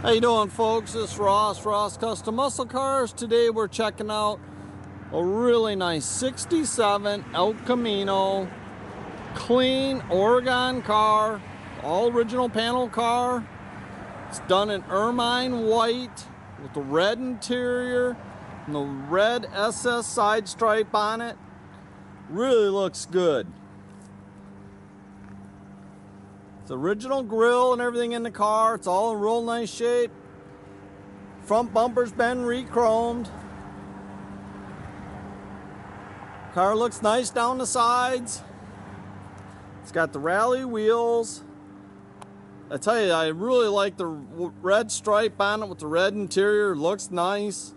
How you doing, folks? It's Ross Custom Muscle Cars. Today we're checking out a really nice 67 El Camino clean Oregon car, all original panel car. It's done in Ermine White with the red interior and the red SS side stripe on it. Really looks good. It's original grille and everything in the car. It's all in real nice shape. Front bumper's been re-chromed. Car looks nice down the sides. It's got the rally wheels. I tell you, I really like the red stripe on it with the red interior. It looks nice.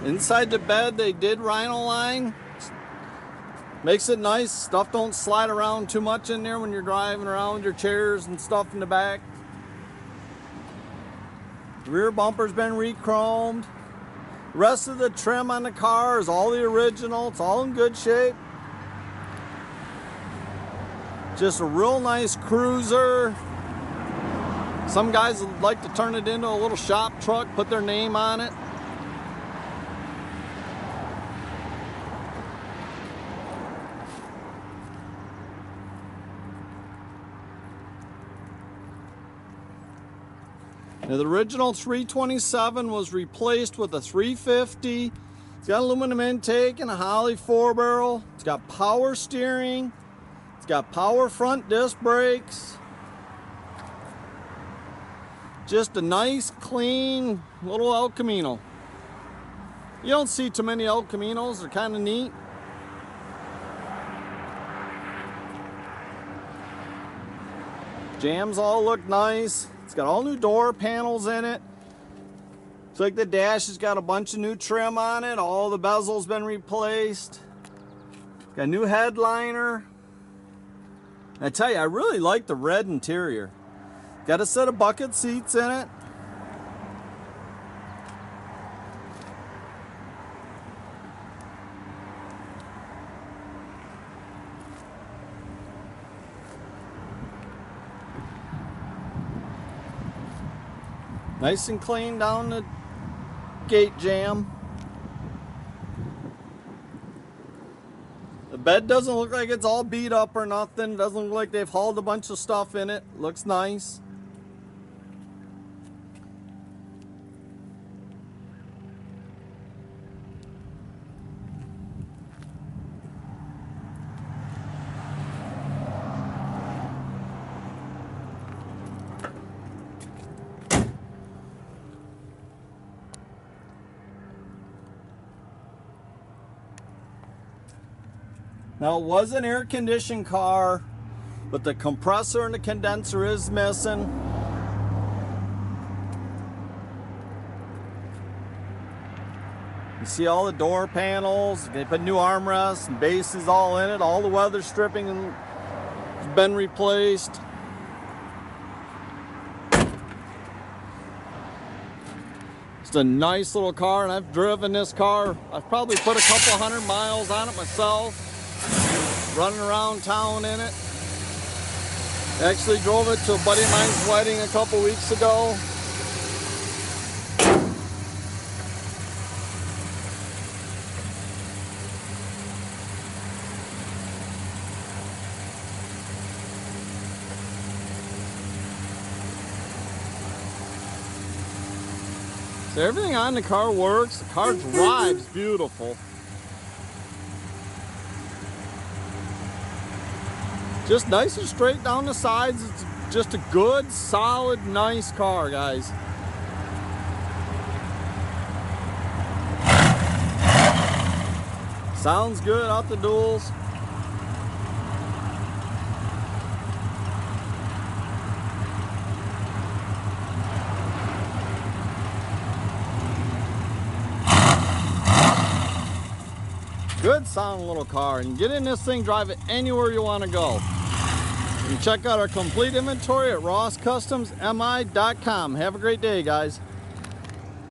Inside the bed, they did rhino line. Makes it nice. Stuff don't slide around too much in there when you're driving around with your chairs and stuff in the back. The rear bumper's been re-chromed. The rest of the trim on the car is all the original. It's all in good shape. Just a real nice cruiser. Some guys would like to turn it into a little shop truck, put their name on it. Now, the original 327 was replaced with a 350. It's got aluminum intake and a Holley 4-barrel. It's got power steering. It's got power front disc brakes. Just a nice, clean little El Camino. You don't see too many El Caminos. They're kind of neat. Jams all look nice. It's got all new door panels in it. Looks like the dash has got a bunch of new trim on it. All the bezels been replaced. Got a new headliner. I tell you, I really like the red interior. Got a set of bucket seats in it. Nice and clean down the gate jamb. The bed doesn't look like it's all beat up or nothing. Doesn't look like they've hauled a bunch of stuff in it. Looks nice. Now, it was an air-conditioned car, but the compressor and the condenser is missing. You see all the door panels. They put new armrests and bases all in it. All the weather stripping has been replaced. It's a nice little car, and I've driven this car. I've probably put a couple 100 miles on it myself. Running around town in it. Actually drove it to a buddy of mine's wedding a couple weeks ago. So everything on the car works. The car drives beautiful. Just nice and straight down the sides. It's just a good, solid, nice car, guys. Sounds good out the duals. Good sounding little car, and get in this thing, drive it anywhere you want to go. You can check out our complete inventory at rosscustomsmi.com. Have a great day, guys.